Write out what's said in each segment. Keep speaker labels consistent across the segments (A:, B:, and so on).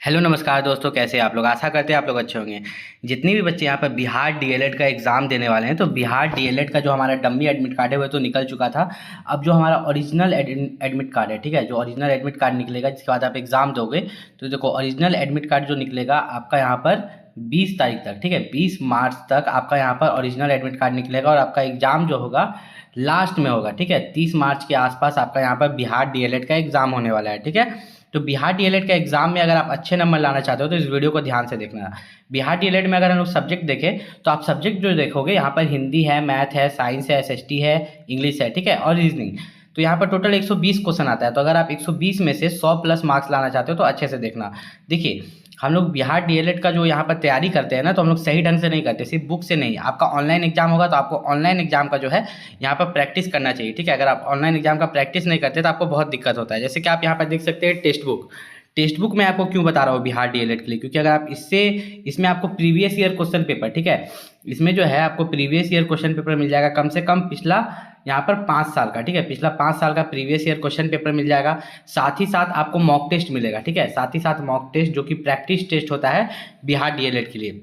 A: Hello नमस्कार दोस्तों, कैसे हैं आप लोग। आशा करते हैं आप लोग अच्छे होंगे। जितने भी बच्चे यहाँ पर बिहार डीएलएड का एग्ज़ाम देने वाले हैं, तो बिहार डीएलएड का जो हमारा डम्मी एडमिट कार्ड है वो तो निकल चुका था। अब जो हमारा ओरिजिनल एडमिट कार्ड है, ठीक है, जो ओरिजिनल एडमिट कार्ड निकलेगा जिसके बाद आप एग्ज़ाम दोगे, तो देखो ओरिजिनल एडमिट कार्ड जो निकलेगा आपका यहाँ पर 20 तारीख तक, ठीक है, 20 मार्च तक आपका यहाँ पर ओरिजिनल एडमिट कार्ड निकलेगा और आपका एग्ज़ाम जो होगा लास्ट में होगा, ठीक है। 30 मार्च के आसपास आपका यहाँ पर बिहार डीएलएड का एग्ज़ाम होने वाला है, ठीक है। तो बिहार डीएलएड का एग्जाम में अगर आप अच्छे नंबर लाना चाहते हो तो इस वीडियो को ध्यान से देखना। बिहार डीएलएड में अगर हम लोग सब्जेक्ट देखें तो आप सब्जेक्ट जो देखोगे यहाँ पर हिंदी है, मैथ है, साइंस है, एसएसटी है, इंग्लिश है, ठीक है, और रीजनिंग। तो यहाँ पर टोटल 120 क्वेश्चन आता है। तो अगर आप 120 में से 100 प्लस मार्क्स लाना चाहते हो तो अच्छे से देखना। देखिए, हम लोग बिहार डीएलएड का जो यहाँ पर तैयारी करते हैं ना, तो हम लोग सही ढंग से नहीं करते, सिर्फ बुक से नहीं। आपका ऑनलाइन एग्जाम होगा तो आपको ऑनलाइन एग्जाम का जो है यहाँ पर प्रैक्टिस करना चाहिए, ठीक है। अगर आप ऑनलाइन एग्जाम का प्रैक्टिस नहीं करते तो आपको बहुत दिक्कत होता है। जैसे कि आप यहाँ पर देख सकते हैं टेक्स्ट बुक मैं आपको क्यों बता रहा हूँ बिहार डीएलएड के लिए, क्योंकि अगर आप इसमें आपको प्रीवियस ईयर क्वेश्चन पेपर, ठीक है, इसमें जो है आपको प्रीवियस ईयर क्वेश्चन पेपर मिल जाएगा, कम से कम पिछला यहाँ पर 5 साल का, ठीक है, पिछला 5 साल का प्रीवियस ईयर क्वेश्चन पेपर मिल जाएगा। साथ ही साथ आपको मॉक टेस्ट मिलेगा, ठीक है, साथ ही साथ मॉक टेस्ट जो कि प्रैक्टिस टेस्ट होता है बिहार डीएलएड के लिए।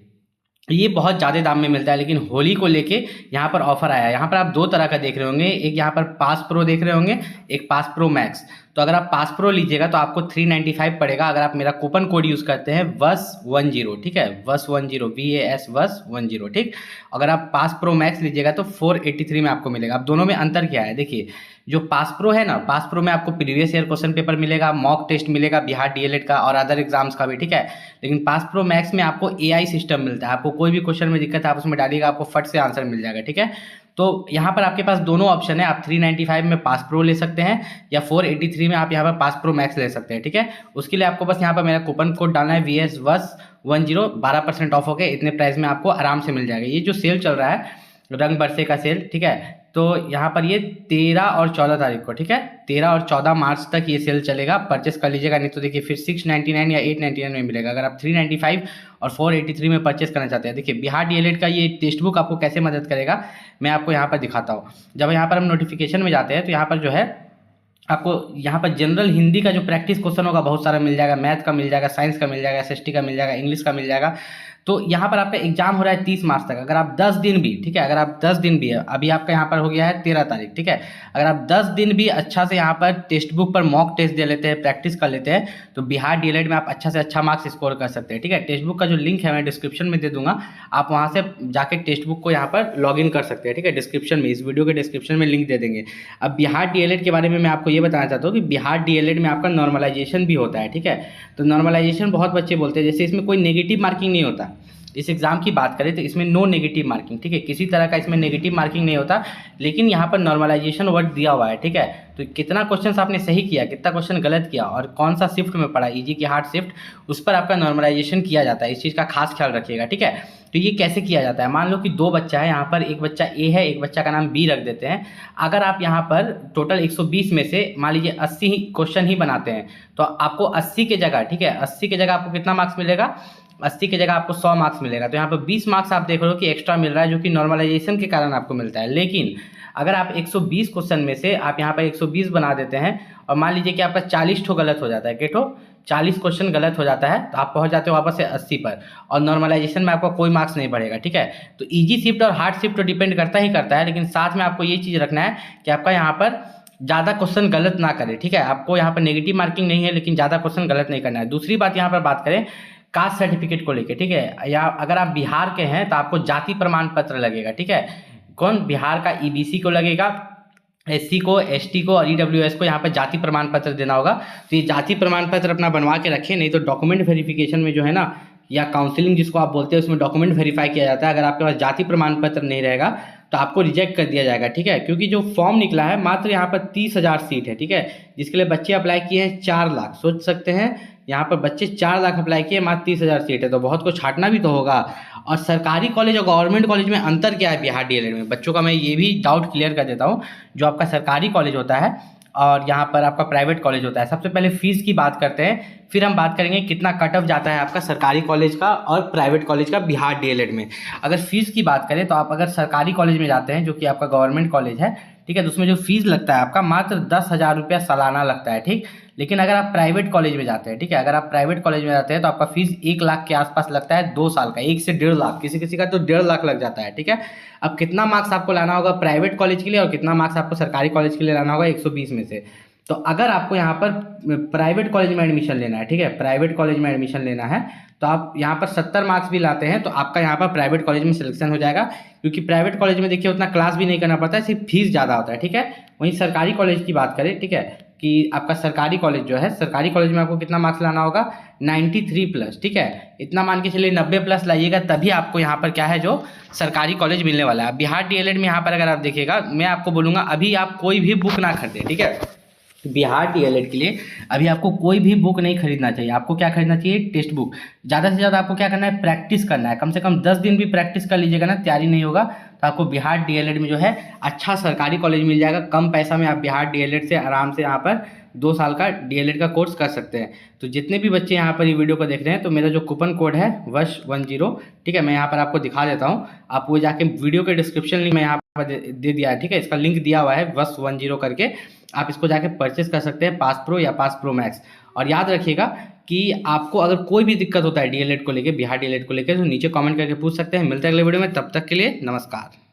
A: ये बहुत ज़्यादा दाम में मिलता है, लेकिन होली को लेके यहाँ पर ऑफर आया है। यहाँ पर आप दो तरह का देख रहे होंगे, एक यहाँ पर पास प्रो देख रहे होंगे, एक पास प्रो मैक्स। तो अगर आप पास प्रो लीजिएगा तो आपको 395 पड़ेगा अगर आप मेरा कूपन कोड यूज़ करते हैं WAS10, ठीक है, WAS10 WAS10, ठीक। अगर आप पास प्रो मैक्स लीजिएगा तो 483 में आपको मिलेगा। अब दोनों में अंतर क्या है, देखिए, जो पास प्रो है ना, पास प्रो में आपको प्रीवियस ईयर क्वेश्चन पेपर मिलेगा, मॉक टेस्ट मिलेगा बिहार डीएलएड का और अदर एग्जाम्स का भी, ठीक है। लेकिन पास प्रो मैक्स में आपको एआई सिस्टम मिलता है। आपको कोई भी क्वेश्चन में दिक्कत है आप उसमें डालिएगा, आपको फट से आंसर मिल जाएगा, ठीक है। तो यहाँ पर आपके पास दोनों ऑप्शन है, आप 395 में पास प्रो ले सकते हैं या 483 में आप यहाँ पर पास प्रो मैक्स ले सकते हैं, ठीक है। उसके लिए आपको बस यहाँ पर मेरा कूपन कोड डालना है VS10, 12% ऑफ हो गए, इतने प्राइस में आपको आराम से मिल जाएगा। ये जो सेल चल रहा है रंग बरसे का सेल, ठीक है, तो यहाँ पर ये 13 और 14 तारीख को, ठीक है, 13 और 14 मार्च तक ये सेल चलेगा। परचेस कर लीजिएगा, नहीं तो देखिए फिर 699 या 899 में मिलेगा अगर आप 395 और 483 में परचेस करना चाहते हैं। देखिए, बिहार डीएलएड का ये टेक्स्ट बुक आपको कैसे मदद करेगा मैं आपको यहाँ पर दिखाता हूँ। जब यहाँ पर हम नोटिफिकेशन में जाते हैं तो यहाँ पर जो है आपको यहाँ पर जनरल हिंदी का जो प्रैक्टिस क्वेश्चन होगा बहुत सारा मिल जाएगा, मैथ का मिल जाएगा, साइंस का मिल जाएगा, एसएसटी का मिल जाएगा, इंग्लिश का मिल जाएगा। तो यहाँ पर आपका एग्जाम हो रहा है 30 मार्च तक। अगर आप 10 दिन भी, ठीक है, अगर आप 10 दिन भी है, अभी आपका यहाँ पर हो गया है 13 तारीख, ठीक है, अगर आप 10 दिन भी अच्छा से यहाँ पर टेक्स्ट बुक पर मॉक टेस्ट दे लेते हैं, प्रैक्टिस कर लेते हैं, तो बिहार डीएलएड में आप अच्छा से अच्छा मार्क्स स्कोर कर सकते हैं, ठीक है। टेक्स्ट बुक का जो लिंक है मैं डिस्क्रिप्शन में दे दूंगा, आप वहाँ से जाके टेक्स्ट बुक को यहाँ पर लॉग इन कर सकते हैं, ठीक है। डिस्क्रिप्शन में, इस वीडियो के डिस्क्रिप्शन में लिंक दे देंगे। अब बिहार डीएलएड के बारे में मैं आपको ये बताना चाहता हूँ कि बिहार डीएलएड में आपका नॉर्मलाइजेशन भी होता है, ठीक है। तो नॉर्मलाइजेशन बहुत बच्चे बोलते हैं, जैसे इसमें कोई नेगेटिव मार्किंग नहीं होता। इस एग्जाम की बात करें तो इसमें नो नेगेटिव मार्किंग, ठीक है, किसी तरह का इसमें नेगेटिव मार्किंग नहीं होता, लेकिन यहाँ पर नॉर्मलाइजेशन वर्ड दिया हुआ है, ठीक है। तो कितना क्वेश्चन आपने सही किया, कितना क्वेश्चन गलत किया और कौन सा शिफ्ट में पड़ा, इजी की हार्ड शिफ्ट, उस पर आपका नॉर्मलाइजेशन किया जाता है। इस चीज़ का खास ख्याल रखिएगा, ठीक है। तो ये कैसे किया जाता है, मान लो कि 2 बच्चा है यहाँ पर, एक बच्चा ए है, एक बच्चा का नाम बी रख देते हैं। अगर आप यहाँ पर टोटल 120 में से मान लीजिए 80 क्वेश्चन ही बनाते हैं तो आपको 80 के जगह, ठीक है, 80 के जगह आपको कितना मार्क्स मिलेगा, 80 की जगह आपको 100 मार्क्स मिलेगा। तो यहाँ पर 20 मार्क्स आप देख रहे हो कि एक्स्ट्रा मिल रहा है, जो कि नॉर्मलाइजेशन के कारण आपको मिलता है। लेकिन अगर आप 120 क्वेश्चन में से आप यहाँ पर 120 बना देते हैं और मान लीजिए कि आपका 40 ठो गलत हो जाता है, किठो 40 क्वेश्चन गलत हो जाता है, तो आप पहुँच जाते हो वापस से 80 पर और नॉर्मलाइजेशन में आपका कोई मार्क्स नहीं बढ़ेगा, ठीक है। तो ईजी शिफ्ट और हार्ड शिफ्ट तो डिपेंड करता है, लेकिन साथ में आपको ये चीज़ रखना है कि आपका यहाँ पर ज़्यादा क्वेश्चन गलत ना करें, ठीक है। आपको यहाँ पर नेगेटिव मार्किंग नहीं है, लेकिन ज़्यादा क्वेश्चन गलत नहीं करना है। दूसरी बात यहाँ पर बात करें कास्ट सर्टिफिकेट को लेके, ठीक है, या अगर आप बिहार के हैं तो आपको जाति प्रमाण पत्र लगेगा, ठीक है। कौन, बिहार का ईबीसी को लगेगा, एससी को, एसटी को और ईडब्ल्यूएस को यहाँ पर जाति प्रमाण पत्र देना होगा। तो ये जाति प्रमाण पत्र अपना बनवा के रखें, नहीं तो डॉक्यूमेंट वेरिफिकेशन में जो है ना, या काउंसलिंग जिसको आप बोलते हैं, उसमें डॉक्यूमेंट वेरीफाई किया जाता है। अगर आपके पास जाति प्रमाण पत्र नहीं रहेगा तो आपको रिजेक्ट कर दिया जाएगा, ठीक है। क्योंकि जो फॉर्म निकला है मात्र यहाँ पर 30,000 सीट है, ठीक है, जिसके लिए बच्चे अप्लाई किए हैं 4 लाख। सोच सकते हैं यहाँ पर बच्चे 4 लाख अप्लाई किए, मात्र 30,000 सीट है, तो बहुत को छाटना भी तो होगा। और सरकारी कॉलेज और गवर्नमेंट कॉलेज में अंतर क्या है बिहार डीएलएड में, बच्चों का मैं ये भी डाउट क्लियर कर देता हूँ। जो आपका सरकारी कॉलेज होता है और यहाँ पर आपका प्राइवेट कॉलेज होता है, सबसे पहले फीस की बात करते हैं, फिर हम बात करेंगे कितना कट ऑफ जाता है आपका सरकारी कॉलेज का और प्राइवेट कॉलेज का बिहार डीएलएड में। अगर फीस की बात करें तो आप अगर सरकारी कॉलेज में जाते हैं, जो कि आपका गवर्नमेंट कॉलेज है, ठीक है। तो उसमें जो फीस लगता है आपका मात्र 10,000 रुपया सालाना लगता है, ठीक। लेकिन अगर आप प्राइवेट कॉलेज में जाते हैं, ठीक है, अगर आप प्राइवेट कॉलेज में जाते हैं तो आपका फीस 1 लाख के आसपास लगता है 2 साल का, 1 से 1.5 लाख, किसी किसी का तो 1.5 लाख लग जाता है, ठीक है। अब कितना मार्क्स आपको लाना होगा प्राइवेट कॉलेज के लिए और कितना मार्क्स आपको सरकारी कॉलेज के लिए लाना होगा 120 में से। तो अगर आपको यहाँ पर प्राइवेट कॉलेज में एडमिशन लेना है, ठीक है, प्राइवेट कॉलेज में एडमिशन लेना है, तो आप यहाँ पर 70 मार्क्स भी लाते हैं तो आपका यहाँ पर प्राइवेट कॉलेज में सिलेक्शन हो जाएगा, क्योंकि प्राइवेट कॉलेज में देखिए उतना क्लास भी नहीं करना पड़ता है, सिर्फ फीस ज़्यादा होता है, ठीक है। वहीं सरकारी कॉलेज की बात करें, ठीक है, कि आपका सरकारी कॉलेज जो है, सरकारी कॉलेज में आपको कितना मार्क्स लाना होगा 93 प्लस, ठीक है, इतना मान के चलिए 90 प्लस लाइएगा तभी आपको यहाँ पर क्या है जो सरकारी कॉलेज मिलने वाला है। बिहार डीएलएड में यहाँ पर अगर आप देखिएगा, मैं आपको बोलूँगा अभी आप कोई भी बुक ना खरीदें, ठीक है। बिहार डीएलएड के लिए अभी आपको कोई भी बुक नहीं खरीदना चाहिए, आपको क्या खरीदना चाहिए टेक्स्ट बुक। ज़्यादा से ज़्यादा आपको क्या करना है प्रैक्टिस करना है, कम से कम 10 दिन भी प्रैक्टिस कर लीजिएगा ना, तैयारी नहीं होगा तो आपको बिहार डीएलएड में जो है अच्छा सरकारी कॉलेज मिल जाएगा। कम पैसा में आप बिहार डीएलएड से आराम से यहाँ पर 2 साल का डीएलएड का कोर्स कर सकते हैं। तो जितने भी बच्चे यहाँ पर ये वीडियो को देख रहे हैं तो मेरा जो कूपन कोड है WASH10, ठीक है, मैं यहाँ पर आपको दिखा देता हूँ, आप वो जाके वीडियो के डिस्क्रिप्शन लिंक में यहाँ पर दे दिया है, ठीक है, इसका लिंक दिया हुआ है WASH10 करके, आप इसको जाके परचेस कर सकते हैं, पास प्रो या पास प्रो मैक्स। और याद रखिएगा कि आपको अगर कोई भी दिक्कत होता है डीएलएड को लेके, बिहार डीएलएड को लेकर, तो नीचे कमेंट करके पूछ सकते हैं। मिलते हैं अगले वीडियो में, तब तक के लिए नमस्कार।